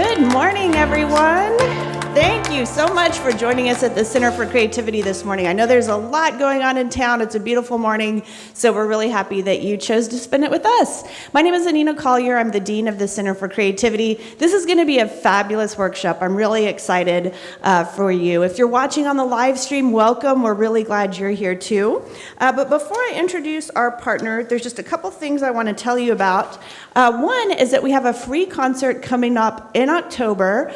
Good morning, everyone. Thank you so much for joining us at the Center for Creativity this morning. I know there's a lot going on in town. It's a beautiful morning, so we're really happy that you chose to spend it with us. My name is Anina Collier. I'm the Dean of the Center for Creativity. This is going to be a fabulous workshop. I'm really excited for you. If you're watching on the live stream, welcome. We're really glad you're here too. But before I introduce our partner, there's just a couple things I want to tell you about. One is that we have a free concert coming up in October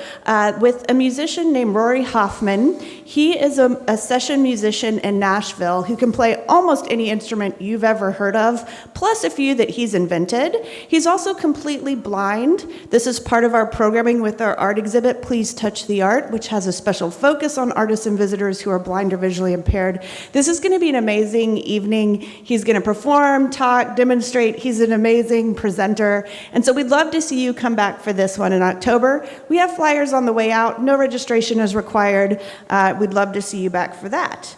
with a musician named Rory Hoffman. He is a session musician in Nashville who can play almost any instrument you've ever heard of, plus a few that he's invented. He's also completely blind. This is part of our programming with our art exhibit, Please Touch the Art, which has a special focus on artists and visitors who are blind or visually impaired. This is going to be an amazing evening. He's going to perform, talk, demonstrate. He's an amazing presenter. And so we'd love to see you come back for this one in October. We have flyers on the way out. No registration is required. We'd love to see you back for that.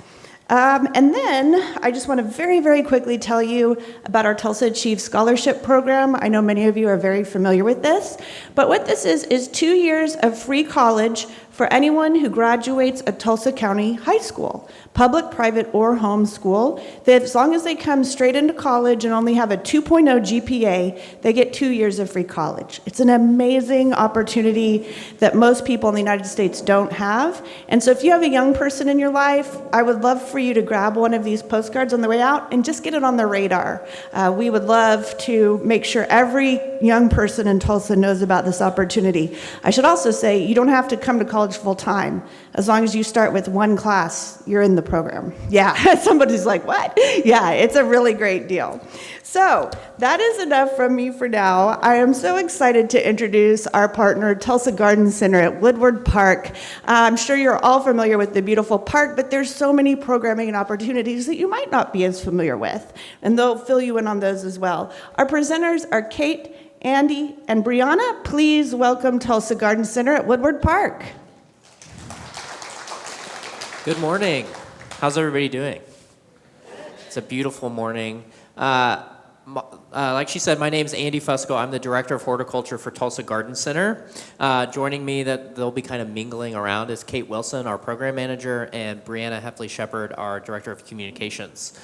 And then I just want to very, very quickly tell you about our Tulsa Achieve Scholarship Program. I know many of you are very familiar with this, but what this is 2 years of free college for anyone who graduates a Tulsa County high school, public, private, or homeschool. As long as they come straight into college and only have a 2.0 GPA, they get 2 years of free college. It's an amazing opportunity that most people in the United States don't have. And so if you have a young person in your life, I would love for you to grab one of these postcards on the way out and just get it on their radar. We would love to make sure every young person in Tulsa knows about this opportunity. I should also say, you don't have to come to college full time. As long as you start with one class, you're in the program. Yeah, somebody's like, what? Yeah, it's a really great deal. So that is enough from me for now. I am so excited to introduce our partner, Tulsa Garden Center at Woodward Park. I'm sure you're all familiar with the beautiful park, but there's so many programming and opportunities that you might not be as familiar with, and they'll fill you in on those as well. Our presenters are Kate, Andy, and Brianna. Please welcome Tulsa Garden Center at Woodward Park. Good morning. How's everybody doing? It's a beautiful morning. Like she said, my name's Andy Fusco. I'm the Director of Horticulture for Tulsa Garden Center. Joining me, that they'll be kind of mingling around, is Kate Wilson, our Program Manager, and Brianna Heffley-Shepard, our Director of Communications.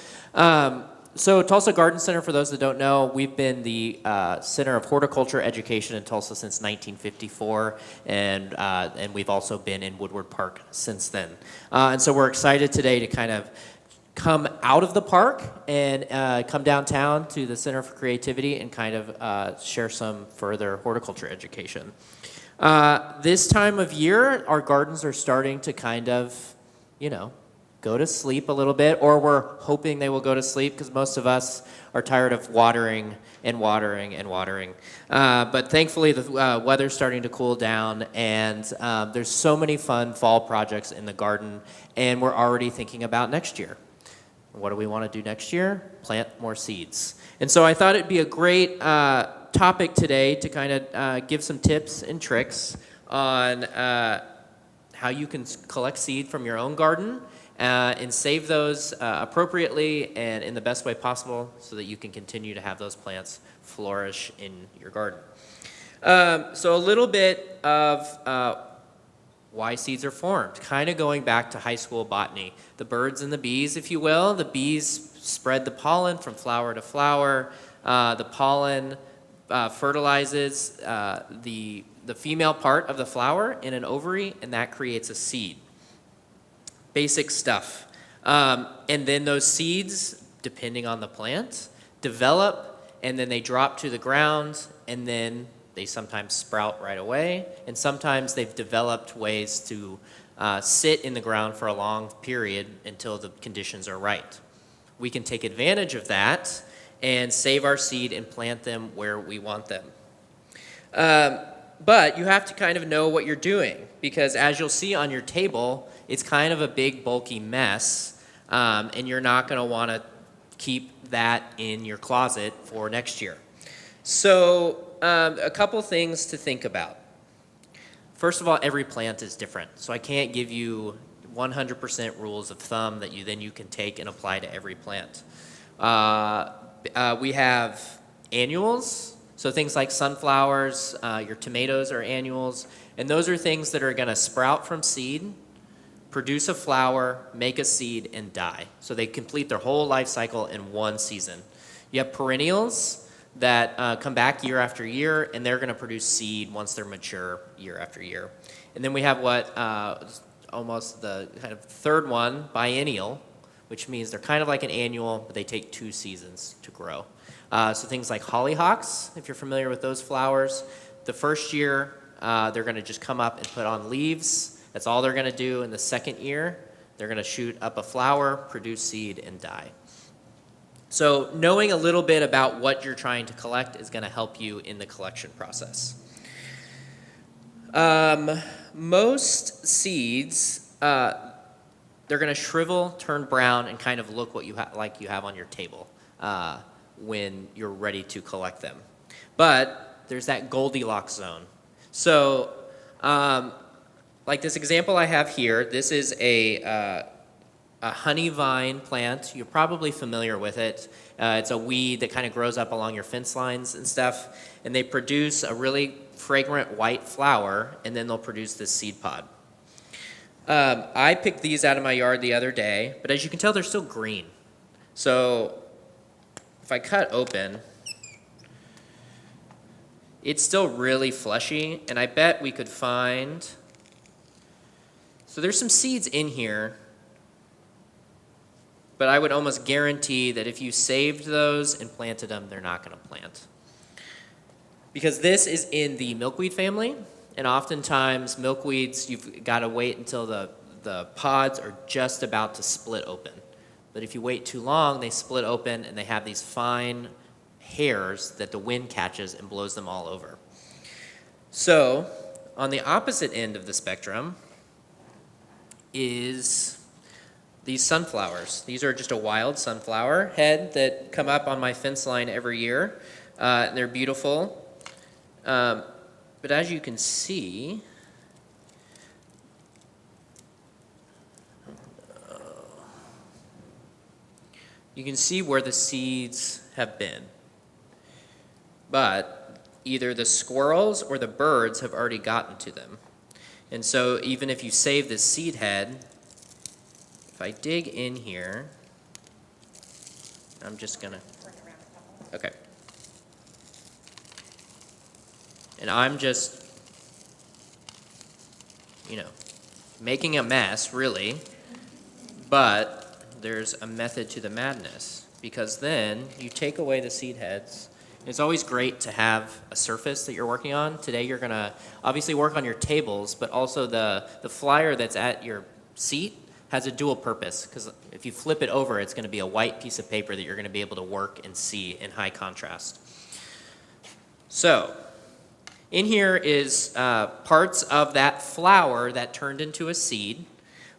So Tulsa Garden Center, for those that don't know, we've been the Center of Horticulture Education in Tulsa since 1954, and we've also been in Woodward Park since then. And so we're excited today to kind of come out of the park and come downtown to the Center for Creativity and kind of share some further horticulture education. This time of year, our gardens are starting to kind of, go to sleep a little bit, or we're hoping they will go to sleep because most of us are tired of watering and watering and watering. But thankfully, the weather's starting to cool down, and there's so many fun fall projects in the garden, and we're already thinking about next year. What do we want to do next year? Plant more seeds. And so I thought it'd be a great topic today to kind of give some tips and tricks on how you can collect seed from your own garden and save those appropriately and in the best way possible so that you can continue to have those plants flourish in your garden. So a little bit of why seeds are formed, kind of going back to high school botany. The birds and the bees, if you will. The bees spread the pollen from flower to flower. The pollen fertilizes the female part of the flower in an ovary, and that creates a seed. Basic stuff. And then those seeds, depending on the plant, develop, and then they drop to the ground, and then they sometimes sprout right away, and sometimes they've developed ways to sit in the ground for a long period until the conditions are right. We can take advantage of that and save our seed and plant them where we want them. But you have to kind of know what you're doing, because as you'll see on your table, it's kind of a big, bulky mess, and you're not going to want to keep that in your closet for next year. So a couple things to think about. First of all, every plant is different, so I can't give you 100% rules of thumb that you can take and apply to every plant. We have annuals, So things like sunflowers, your tomatoes are annuals, and those are things that are going to sprout from seed, produce a flower, make a seed, and die. So they complete their whole life cycle in one season. You have perennials that come back year after year, and they're going to produce seed once they're mature year after year. And then we have what almost the kind of third one, biennial, which means they're kind of like an annual, but they take 2 seasons to grow. So things like hollyhocks, if you're familiar with those flowers, the first year they're going to just come up and put on leaves. That's all they're going to do. In the second year, they're going to shoot up a flower, produce seed, and die. So knowing a little bit about what you're trying to collect is going to help you in the collection process. Most seeds, they're going to shrivel, turn brown, and kind of look what you like you have on your table when you're ready to collect them. But there's that Goldilocks zone. So like this example I have here, this is a honey vine plant. You're probably familiar with it. It's a weed that kind of grows up along your fence lines and stuff. And they produce a really fragrant white flower, and then they'll produce this seed pod. I picked these out of my yard the other day, but as you can tell, they're still green. So if I cut open, it's still really fleshy, and I bet we could find... So there's some seeds in here, but I would almost guarantee that if you saved those and planted them, they're not going to plant. Because this is in the milkweed family, and oftentimes milkweeds, you've got to wait until the pods are just about to split open. But if you wait too long, they split open and they have these fine hairs that the wind catches and blows them all over. So on the opposite end of the spectrum is these sunflowers. These are just a wild sunflower head that come up on my fence line every year. They're beautiful. But as you can see, you can see where the seeds have been. But either the squirrels or the birds have already gotten to them. And so even if you save this seed head, if I dig in here, I'm just going to, okay. And I'm just, making a mess, really. But there's a method to the madness, because then you take away the seed heads. It's always great to have a surface that you're working on. Today you're going to obviously work on your tables, but also the flyer that's at your seat has a dual purpose, because if you flip it over, it's going to be a white piece of paper that you're going to be able to work and see in high contrast. So in here is parts of that flower that turned into a seed,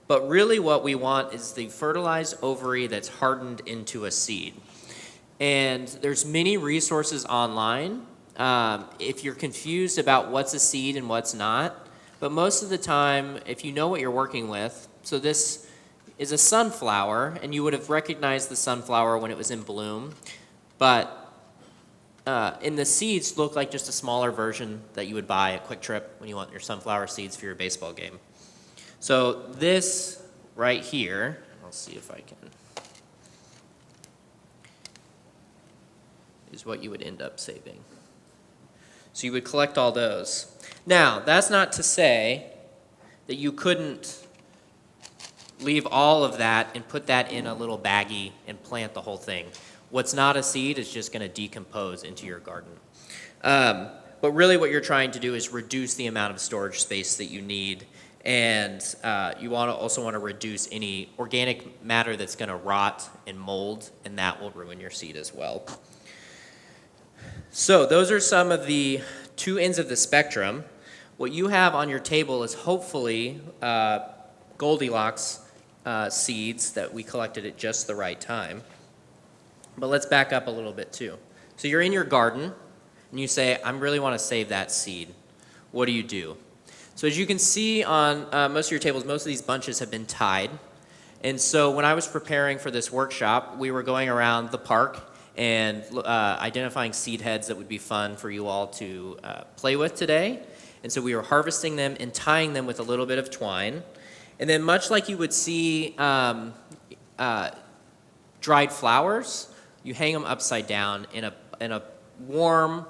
but really what we want is the fertilized ovary that's hardened into a seed. And there's many resources online if you're confused about what's a seed and what's not. But most of the time, if you know what you're working with, so this is a sunflower, and you would have recognized the sunflower when it was in bloom. But in the seeds look like just a smaller version that you would buy at Quick Trip when you want your sunflower seeds for your baseball game. So this right here, I'll see if I can, is what you would end up saving. So you would collect all those. Now, that's not to say that you couldn't leave all of that and put that in a little baggie and plant the whole thing. What's not a seed is just going to decompose into your garden. But really what you're trying to do is reduce the amount of storage space that you need, and you also want to reduce any organic matter that's going to rot and mold, and that will ruin your seed as well. So those are some of the two ends of the spectrum. What you have on your table is hopefully Goldilocks seeds that we collected at just the right time. But let's back up a little bit too. So you're in your garden and you say, I really want to save that seed. What do you do? So as you can see on most of your tables, most of these bunches have been tied. And so when I was preparing for this workshop, we were going around the park and identifying seed heads that would be fun for you all to play with today. And so we were harvesting them and tying them with a little bit of twine. And then much like you would see dried flowers, you hang them upside down in a warm,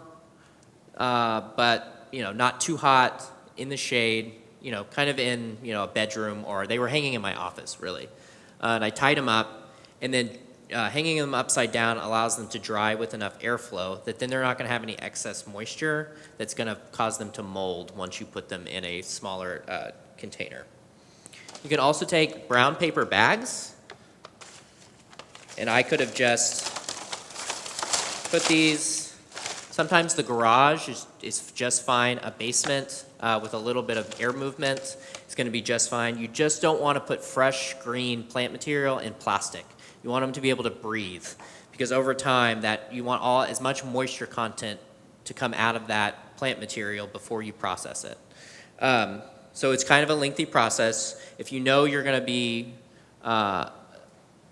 but not too hot, in the shade, kind of in a bedroom, or they were hanging in my office really. And I tied them up, and then hanging them upside down allows them to dry with enough airflow that then they're not going to have any excess moisture that's going to cause them to mold once you put them in a smaller container. You can also take brown paper bags, and I could have just put these. Sometimes the garage is just fine. A basement with a little bit of air movement is going to be just fine. You just don't want to put fresh green plant material in plastic. You want them to be able to breathe, because over time that you want as much moisture content to come out of that plant material before you process it. So it's kind of a lengthy process. If you know you're going to be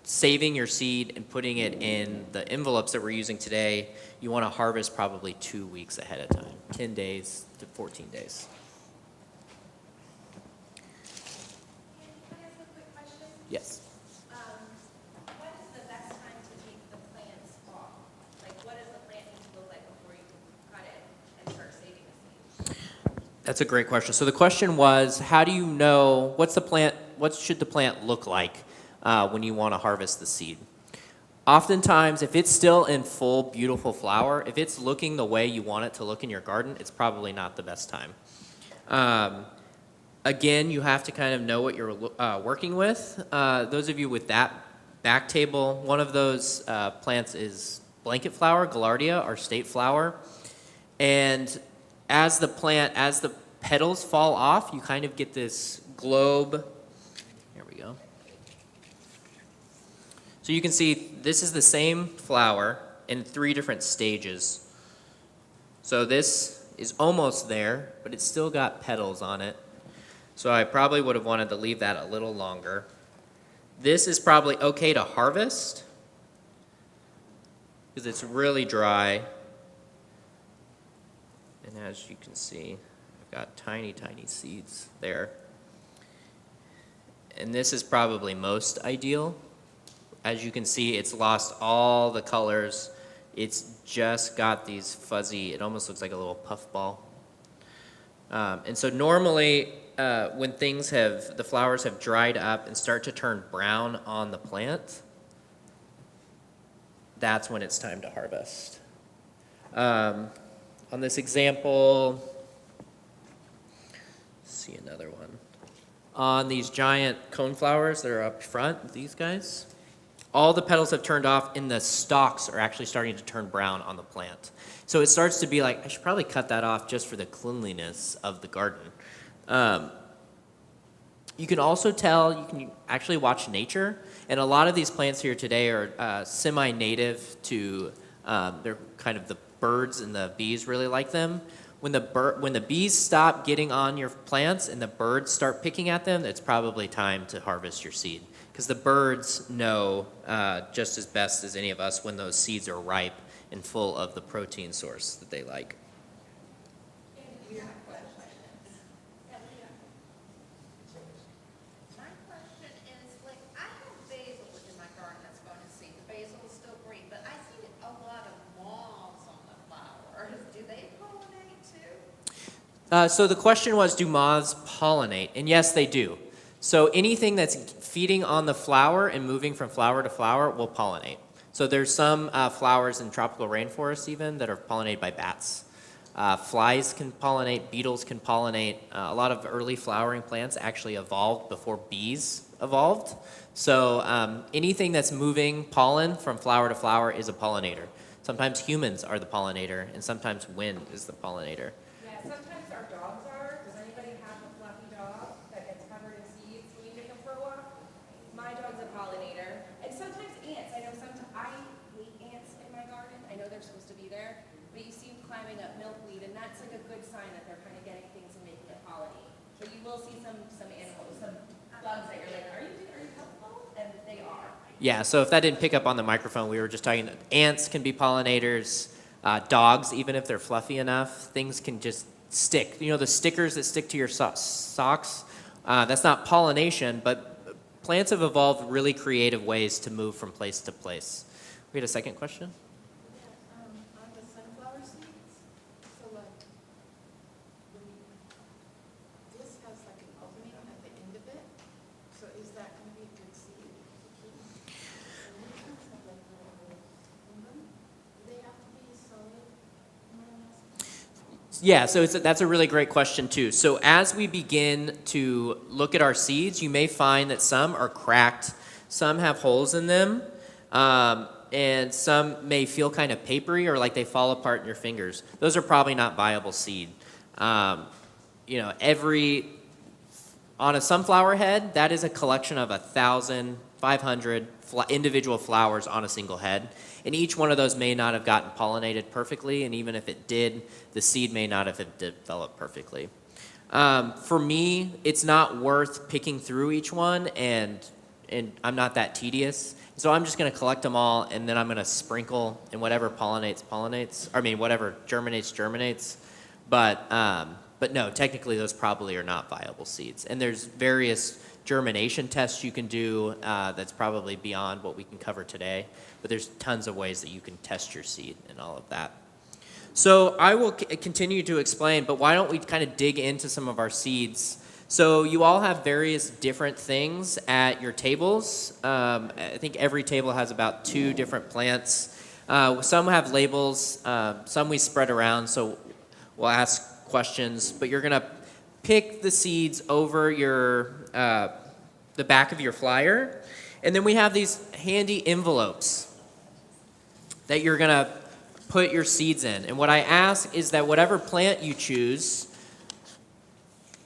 saving your seed and putting it in the envelopes that we're using today, you want to harvest probably 2 weeks ahead of time, 10 days to 14 days. Can I ask a quick question? Yes. What is the best time to take the plants off? Like, what does the plant need to look like before you can cut it and start saving the seed? That's a great question. So the question was, how do you know, what should the plant look like when you want to harvest the seed? Oftentimes, if it's still in full, beautiful flower, if it's looking the way you want it to look in your garden, it's probably not the best time. Again, you have to kind of know what you're working with. Those of you with that back table, one of those plants is blanket flower, Gaillardia, our state flower. And as the petals fall off, you kind of get this globe. Here we go. So you can see this is the same flower in 3 different stages. So this is almost there, but it's still got petals on it. So I probably would have wanted to leave that a little longer. This is probably okay to harvest because it's really dry. And as you can see, I've got tiny, tiny seeds there. And this is probably most ideal. As you can see, it's lost all the colors. It's just got these fuzzy, it almost looks like a little puff ball. And so normally, when the flowers have dried up and start to turn brown on the plant, that's when it's time to harvest. On this example, let's see another one. On these giant coneflowers that are up front, these guys, all the petals have turned off and the stalks are actually starting to turn brown on the plant. So it starts to be like, I should probably cut that off just for the cleanliness of the garden. You can also tell, you can actually watch nature, and a lot of these plants here today are semi-native to, they're kind of the birds and the bees really like them. When the bees stop getting on your plants and the birds start picking at them, it's probably time to harvest your seed. Because the birds know just as best as any of us when those seeds are ripe and full of the protein source that they like. My question is, like, I have basil in my garden that's going to seed. The basil is still green, but I see a lot of moths on the flowers. Do they pollinate too? So the question was, do moths pollinate? And yes, they do. So anything that's feeding on the flower and moving from flower to flower will pollinate. So there's some flowers in tropical rainforests even that are pollinated by bats. Flies can pollinate, beetles can pollinate. A lot of early flowering plants actually evolved before bees evolved. So anything that's moving pollen from flower to flower is a pollinator. Sometimes humans are the pollinator, and sometimes wind is the pollinator. Yeah, sometimes our dogs are. Does anybody have a fluffy dog that gets covered in seeds when you take them for a walk? My dog's a pollinator. And sometimes ants. I know I hate ants in my garden. I know they're supposed to be there. But you see them climbing up milkweed, and that's like a good sign that they're kind of getting things and making it pollinate. But you will see some animals, some bugs that you're like, are you helpful? And they are. Yeah, so if that didn't pick up on the microphone, we were just talking that ants can be pollinators, dogs, even if they're fluffy enough, things can just stick. You know, the stickers that stick to your socks, that's not pollination, but plants have evolved really creative ways to move from place to place. We had a second question? On the sunflower seeds, so like, this has like an opening at the end of it, so is that gonna be a good seed to keep? And these ones have like little holes in them. Do they have to be solid, more or less? Yeah, so that's a really great question too. So as we begin to look at our seeds, you may find that some are cracked, some have holes in them, and some may feel kind of papery or like they fall apart in your fingers. Those are probably not viable seed. You know, on a sunflower head, that is a collection of 1,500 individual flowers on a single head. And each one of those may not have gotten pollinated perfectly, and even if it did, the seed may not have developed perfectly. For me, it's not worth picking through each one, and I'm not that tedious. So I'm just going to collect them all, and then I'm going to sprinkle, and whatever whatever germinates. But no, technically those probably are not viable seeds. And there's various germination tests you can do that's probably beyond what we can cover today. But there's tons of ways that you can test your seed and all of that. So I will continue to explain, but why don't we kind of dig into some of our seeds. So you all have various different things at your tables. I think every table has about 2 different plants. Some have labels, some we spread around, so we'll ask questions, but you're gonna pick the seeds over the back of your flyer. And then we have these handy envelopes that you're gonna put your seeds in. And what I ask is that whatever plant you choose,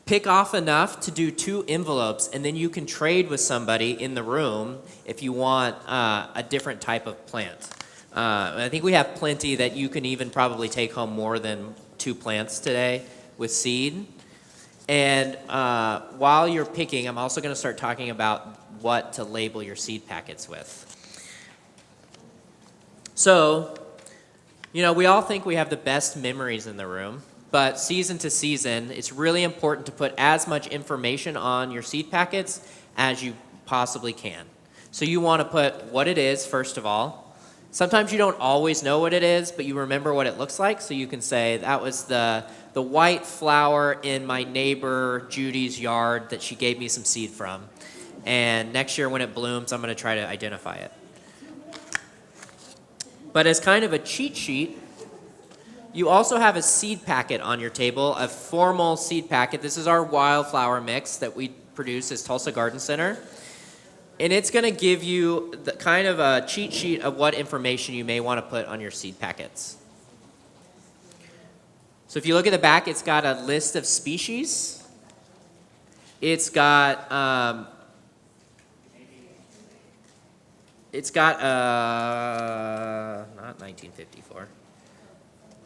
pick off enough to do 2 envelopes, and then you can trade with somebody in the room if you want a different type of plant. I think we have plenty that you can even probably take home more than 2 plants today with seed. And while you're picking, I'm also going to start talking about what to label your seed packets with. So, you know, we all think we have the best memories in the room. But season to season, it's really important to put as much information on your seed packets as you possibly can. So you want to put what it is, first of all. Sometimes you don't always know what it is, but you remember what it looks like. So you can say, that was the white flower in my neighbor Judy's yard that she gave me some seed from. And next year when it blooms, I'm going to try to identify it. But as kind of a cheat sheet, you also have a seed packet on your table, a formal seed packet. This is our wildflower mix that we produce as Tulsa Garden Center. And it's going to give you the kind of a cheat sheet of what information you may want to put on your seed packets. So if you look at the back, it's got a list of species. It's got not 1954.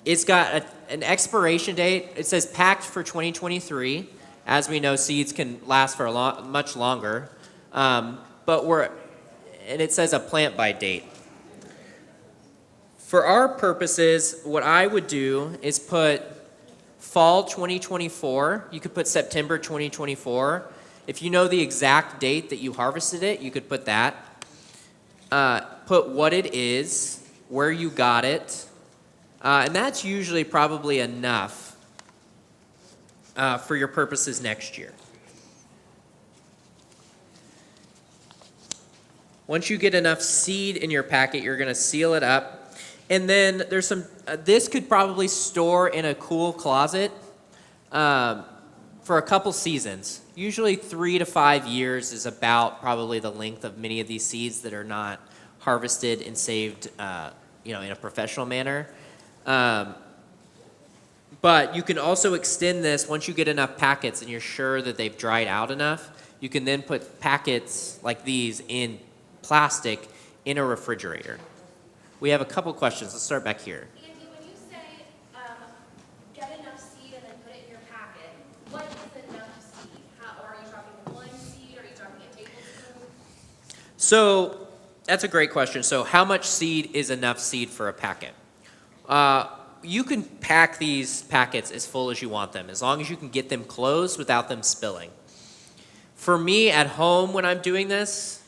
It's got an expiration date. It says packed for 2023. As we know, seeds can last for much longer. And it says a plant by date. For our purposes, what I would do is put fall 2024. You could put September 2024. If you know the exact date that you harvested it, you could put that. Put what it is, where you got it, and that's usually probably enough for your purposes next year. Once you get enough seed in your packet, you're going to seal it up. And then there's some, this could probably store in a cool closet for a couple seasons. Usually 3 to 5 years is about probably the length of many of these seeds that are not harvested and saved in a professional manner. But you can also extend this once you get enough packets and you're sure that they've dried out enough. You can then put packets like these in plastic in a refrigerator. We have a couple questions. Let's start back here. Andy, when you say get enough seed and then put it in your packet, what is enough seed? Are you talking 1 seed? Are you talking a tablespoon? So That's a great question. So how much seed is enough seed for a packet? You can pack these packets as full as you want them, as long as you can get them closed without them spilling. For me at home when I'm doing this,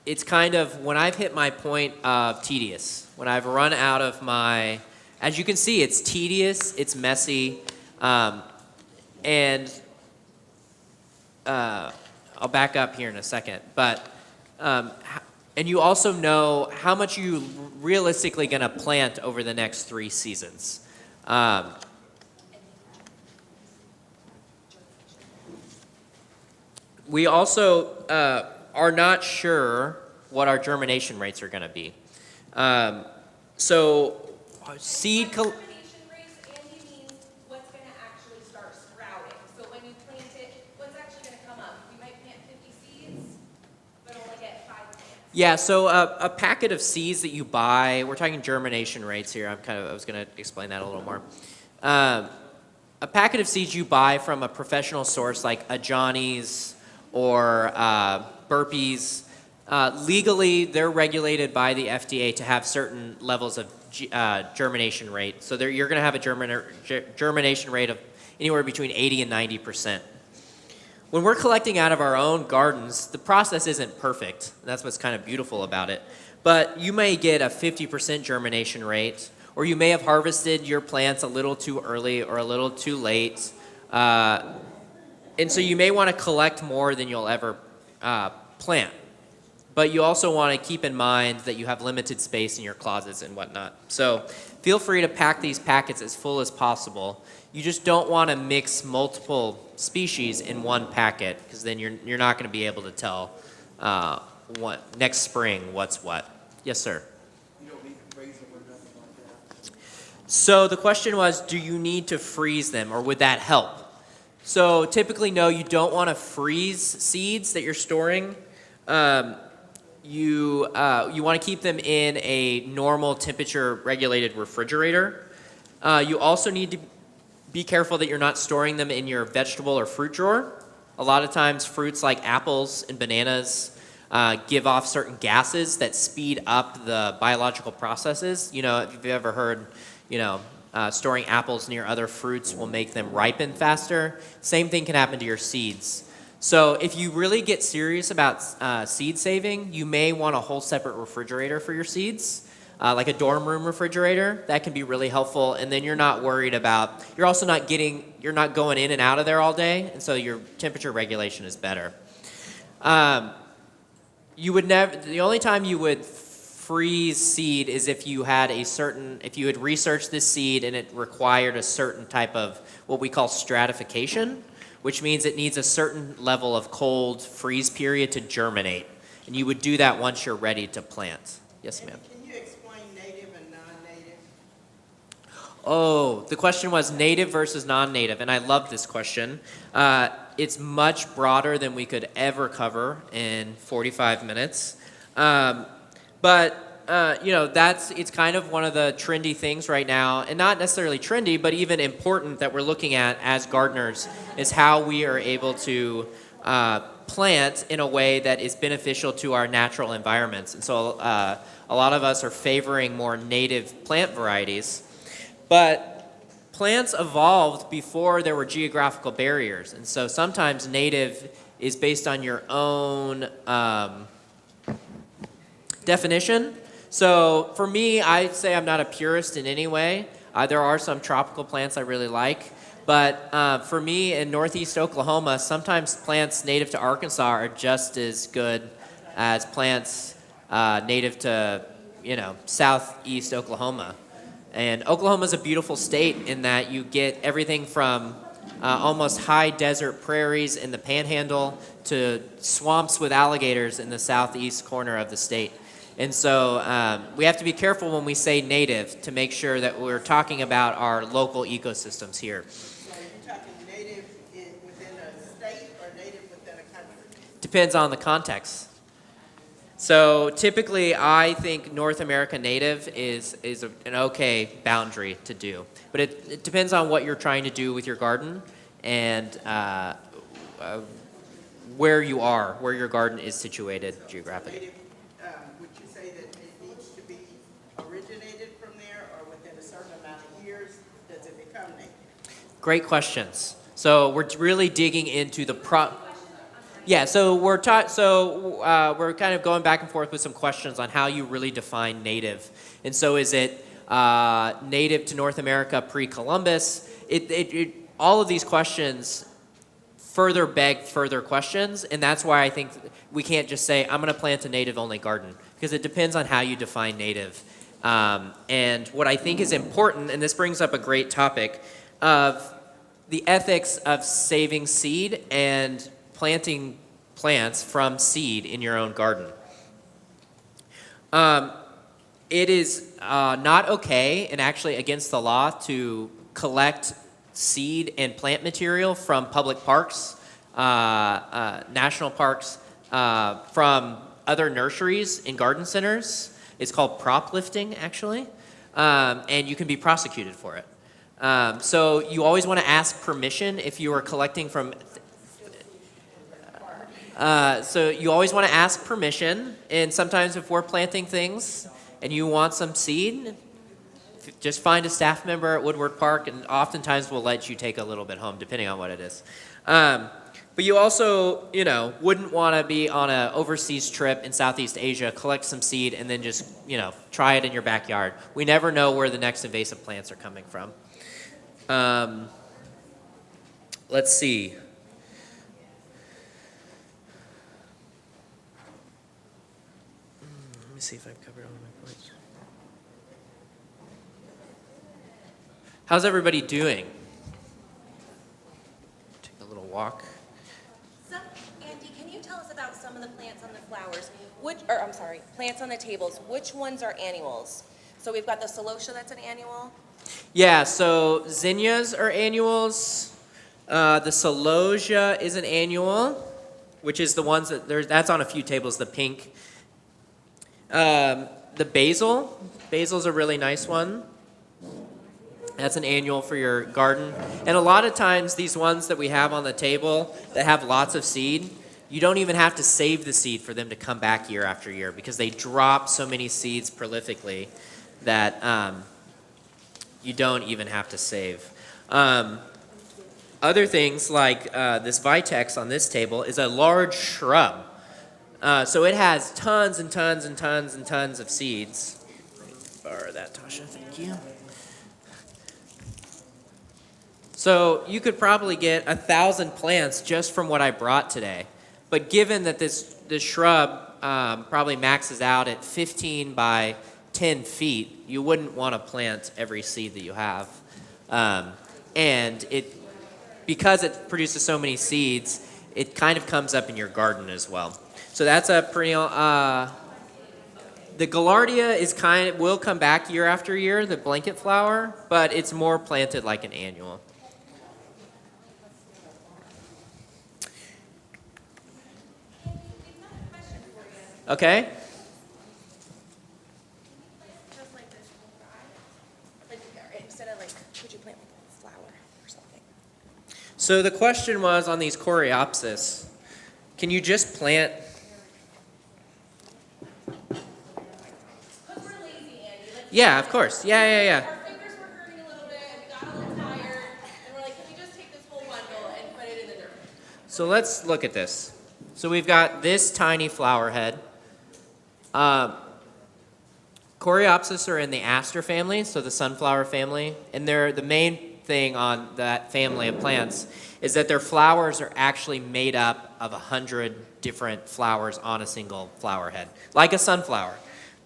it's kind of when I've hit my point of tedious, when I've run out of my, as you can see, it's tedious, it's messy, and I'll back up here in a second, but and you also know how much you realistically going to plant over the next 3 seasons. We also are not sure what our germination rates are going to be. So seed. Germination rates, Andy, means what's going to actually start sprouting. So when you plant it, what's actually going to come up? You might plant 50 seeds, but only get 5 plants. Yeah, so a packet of seeds that you buy, we're talking germination rates here. I was going to explain that a little more. A packet of seeds you buy from a professional source like a Johnny's or Burpees, legally they're regulated by the FDA to have certain levels of germination rate. So you're going to have a germination rate of anywhere between 80 and 90%. When we're collecting out of our own gardens, the process isn't perfect. That's what's kind of beautiful about it. But you may get a 50% germination rate, or you may have harvested your plants a little too early or a little too late. And so you may want to collect more than you'll ever plant. But you also want to keep in mind that you have limited space in your closets and whatnot. So feel free to pack these packets as full as possible. You just don't want to mix multiple species in one packet, because then you're not going to be able to tell what next spring what's what. Yes, sir. You don't need to freeze them or nothing like that. So the question was, do you need to freeze them, or would that help? So typically, no, you don't want to freeze seeds that you're storing. You want to keep them in a normal temperature regulated refrigerator. You also need to be careful that you're not storing them in your vegetable or fruit drawer. A lot of times fruits like apples and bananas give off certain gases that speed up the biological processes. You know, if you've ever heard, storing apples near other fruits will make them ripen faster. Same thing can happen to your seeds. So if you really get serious about seed saving, you may want a whole separate refrigerator for your seeds, like a dorm room refrigerator. That can be really helpful, and then you're not worried about, you're not going in and out of there all day, and so your temperature regulation is better. The only time you would freeze seed is if you had if you had researched this seed and it required a certain type of what we call stratification, which means it needs a certain level of cold freeze period to germinate. And you would do that once you're ready to plant. Yes, ma'am. Can you explain native and non-native? Oh, the question was native versus non-native, and I love this question. It's much broader than we could ever cover in 45 minutes. It's kind of one of the trendy things right now, and not necessarily trendy, but even important that we're looking at as gardeners, is how we are able to plant in a way that is beneficial to our natural environments. And so a lot of us are favoring more native plant varieties. But plants evolved before there were geographical barriers. And so sometimes native is based on your own definition. So for me, I'd say I'm not a purist in any way. There are some tropical plants I really like. But for me, in northeast Oklahoma, sometimes plants native to Arkansas are just as good as plants native to, southeast Oklahoma. And Oklahoma's a beautiful state in that you get everything from almost high desert prairies in the panhandle to swamps with alligators in the southeast corner of the state. And so we have to be careful when we say native to make sure that we're talking about our local ecosystems here. So you're talking native within a state or native within a country? Depends on the context. So typically, I think North America native is an okay boundary to do. But it depends on what you're trying to do with your garden and where your garden is situated geographically. years does it become native? Great questions. So we're really digging into the Yeah, so we're kind of going back and forth with some questions on how you really define native. And so is it native to North America pre-Columbus? All of these questions further beg further questions, and that's why I think we can't just say, I'm going to plant a native-only garden, because it depends on how you define native. And what I think is important, and this brings up a great topic, of the ethics of saving seed and planting plants from seed in your own garden. It is not okay and actually against the law to collect seed and plant material from public parks, national parks, from other nurseries in garden centers. It's called prop lifting, actually, and you can be prosecuted for it. So you always want to ask permission if you are collecting from. So you always want to ask permission, and sometimes if we're planting things and you want some seed, just find a staff member at Woodward Park, and oftentimes we'll let you take a little bit home, depending on what it is. But you also, wouldn't want to be on an overseas trip in Southeast Asia, collect some seed, and then just, try it in your backyard. We never know where the next invasive plants are coming from. Let's see. Let me see if I've covered all my points. How's everybody doing? Take a little walk. So, Andy, can you tell us about some of the plants on the flowers? Plants on the tables. Which ones are annuals? So we've got the celosia that's an annual. Yeah, so zinnias are annuals. The celosia is an annual, which is the ones that's on a few tables, the pink. The basil's a really nice one. That's an annual for your garden. And a lot of times these ones that we have on the table that have lots of seed, you don't even have to save the seed for them to come back year after year, because they drop so many seeds prolifically that you don't even have to save. Other things like this vitex on this table is a large shrub. So it has tons and tons and tons and tons of seeds. Borrow that, Tasha, thank you. So you could probably get 1,000 plants just from what I brought today. But given that this shrub probably maxes out at 15 by 10 feet, you wouldn't want to plant every seed that you have. And because it produces so many seeds, it kind of comes up in your garden as well. So that's a perennial. The Gaillardia will come back year after year, the blanket flower, but it's more planted like an annual. Okay. Just like this guy. Instead of could you plant a flower or something? So the question was on these coreopsis, can you just plant? Because we're lazy, Andy. Yeah, of course. Yeah. Our fingers were hurting a little bit, and we got a little tired, and we're like, can we just take this whole bundle and put it in the dirt? So let's look at this. So we've got this tiny flower head. Coreopsis are in the aster family, so the sunflower family, and the main thing on that family of plants is that their flowers are actually made up of 100 different flowers on a single flower head, like a sunflower.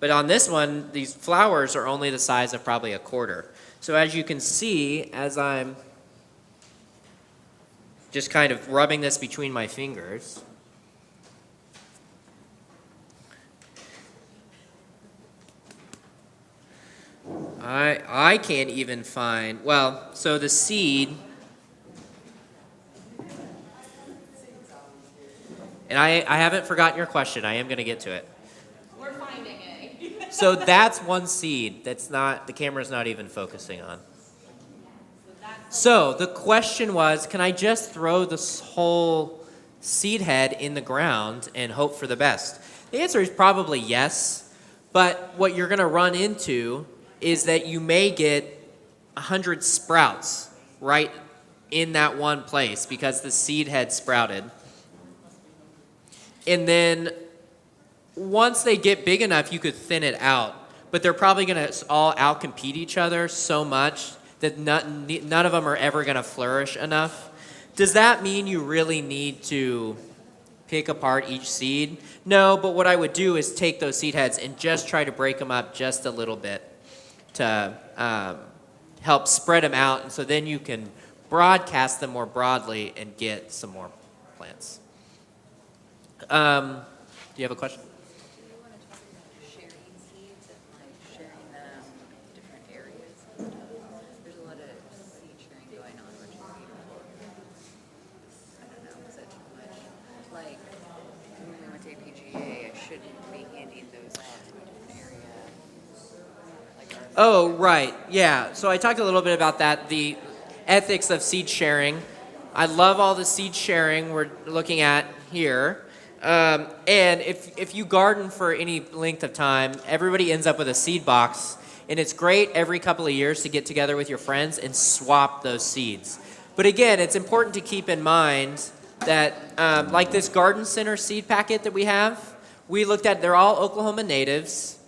But on this one, these flowers are only the size of probably a quarter. So as you can see, as I'm just kind of rubbing this between my fingers, I can't even find, so the seed, and I haven't forgotten your question. I am going to get to it. We're finding it. So that's one seed the camera's not even focusing on. So the question was, can I just throw this whole seed head in the ground and hope for the best? The answer is probably yes, but what you're going to run into is that you may get 100 sprouts right in that one place because the seed had sprouted. And then once they get big enough, you could thin it out. But they're probably going to all outcompete each other so much that none of them are ever going to flourish enough. Does that mean you really need to pick apart each seed? No, but what I would do is take those seed heads and just try to break them up just a little bit to help spread them out. And so then you can broadcast them more broadly and get some more plants. Do you have a question? Sharing seeds and like sharing them in different areas and stuff. There's a lot of seed sharing going on, which is beautiful. I don't know, is that too much? Like, when we went to APGA, I shouldn't be handing those out to a different area. Like our Oh, right. Yeah. So I talked a little bit about that, the ethics of seed sharing. I love all the seed sharing we're looking at here. And if you garden for any length of time, everybody ends up with a seed box. And it's great every couple of years to get together with your friends and swap those seeds. But again, it's important to keep in mind that like this garden center seed packet that we have, we looked at, they're all Oklahoma natives.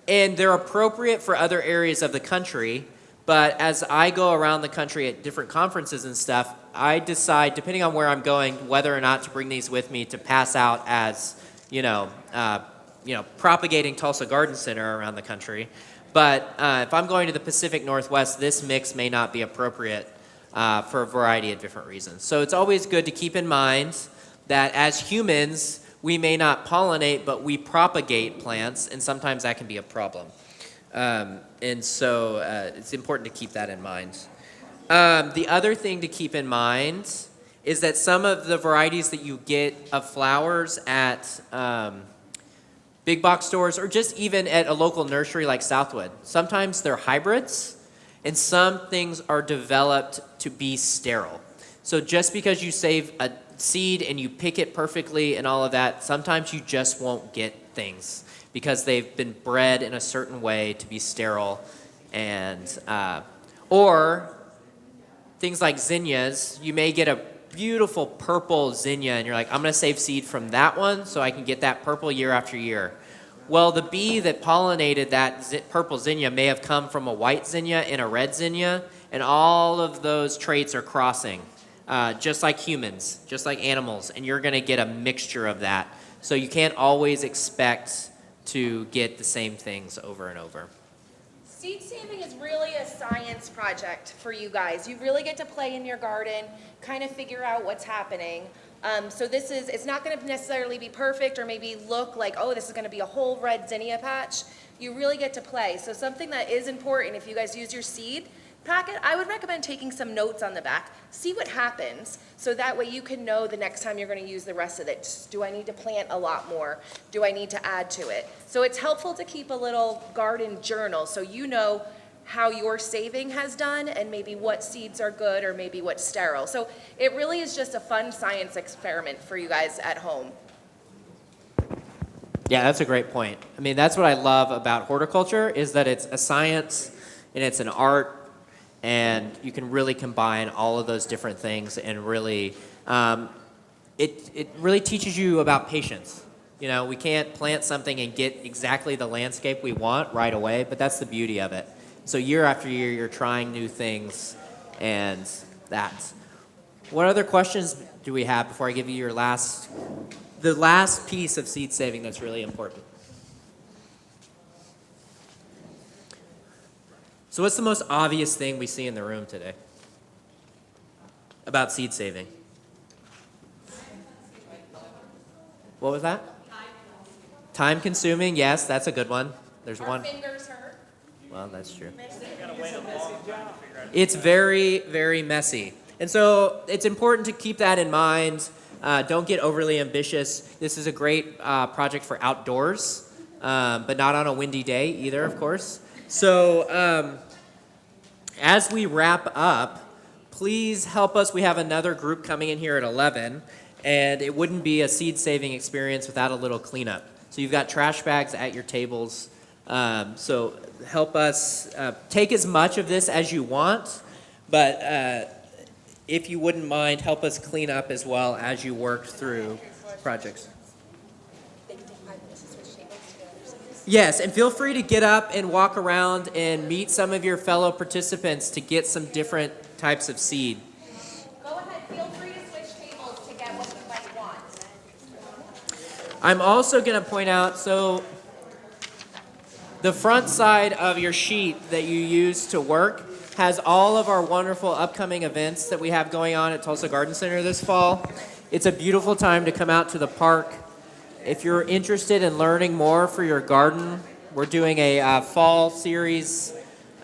And they're appropriate for other areas of the country. But as I go around the country at different conferences and stuff, I decide, depending on where I'm going, whether or not to bring these with me to pass out as, propagating Tulsa Garden Center around the country. But if I'm going to the Pacific Northwest, this mix may not be appropriate for a variety of different reasons. So it's always good to keep in mind that as humans, we may not pollinate, but we propagate plants, and sometimes that can be a problem. And so it's important to keep that in mind. The other thing to keep in mind is that some of the varieties that you get of flowers at big box stores or just even at a local nursery like Southwood, sometimes they're hybrids, and some things are developed to be sterile. So just because you save a seed and you pick it perfectly and all of that, sometimes you just won't get things because they've been bred in a certain way to be sterile. And or things like zinnias, you may get a beautiful purple zinnia and you're like, I'm going to save seed from that one so I can get that purple year after year. Well, the bee that pollinated that purple zinnia may have come from a white zinnia and a red zinnia, and all of those traits are crossing, just like humans, just like animals, and you're going to get a mixture of that. So you can't always expect to get the same things over and over. Seed saving is really a science project for you guys. You really get to play in your garden, kind of figure out what's happening. So it's not going to necessarily be perfect or maybe look like, oh, this is going to be a whole red zinnia patch. You really get to play. So something that is important, if you guys use your seed packet, I would recommend taking some notes on the back. See what happens, so that way you can know the next time you're going to use the rest of it. Do I need to plant a lot more? Do I need to add to it? So it's helpful to keep a little garden journal so you know how your saving has done and maybe what seeds are good or maybe what's sterile. So it really is just a fun science experiment for you guys at home. Yeah, that's a great point. I mean, that's what I love about horticulture is that it's a science and it's an art, and you can really combine all of those different things and really, it really teaches you about patience. You know, we can't plant something and get exactly the landscape we want right away, but that's the beauty of it. So year after year, you're trying new things, and that's. What other questions do we have before I give you the last piece of seed saving that's really important? So what's the most obvious thing we see in the room today about seed saving? What was that? Time consuming, yes, that's a good one. There's Our one. fingers hurt. Well, that's true. It's very, very messy. And so it's important to keep that in mind. Don't get overly ambitious. This is a great project for outdoors, but not on a windy day either, of course. So as we wrap up, please help us. We have another group coming in here at 11, and it wouldn't be a seed saving experience without a little cleanup. So you've got trash bags at your tables. So help us take as much of this as you want, but if you wouldn't mind, help us clean up as well as you work through projects. Yes, and feel free to get up and walk around and meet some of your fellow participants to get some different types of seed. Go ahead, feel free to switch tables to get what you might want. I'm also going to point out, so the front side of your sheet that you use to work has all of our wonderful upcoming events that we have going on at Tulsa Garden Center this fall. It's a beautiful time to come out to the park. If you're interested in learning more for your garden, we're doing a fall series.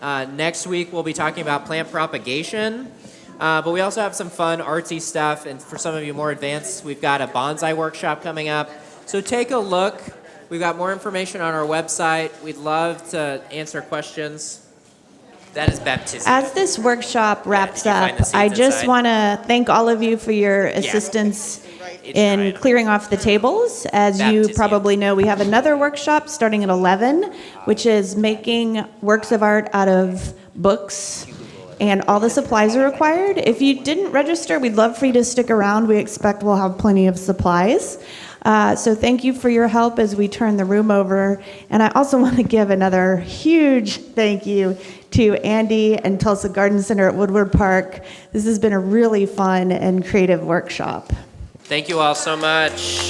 Next week, we'll be talking about plant propagation. But we also have some fun artsy stuff. And for some of you more advanced, we've got a bonsai workshop coming up. So take a look. We've got more information on our website. We'd love to answer questions. That is baptism. As this workshop wraps you find up, the seeds I just inside? want to thank all of you for your assistance It's in right. clearing off the tables. As you Baptism. probably know, we have another workshop starting at 11, which is making works of art out of books, and all the supplies are required. If you didn't register, we'd love for you to stick around. We expect we'll have plenty of supplies. So thank you for your help as we turn the room over. And I also want to give another huge thank you to Andy and Tulsa Garden Center at Woodward Park. This has been a really fun and creative workshop. Thank you all so much.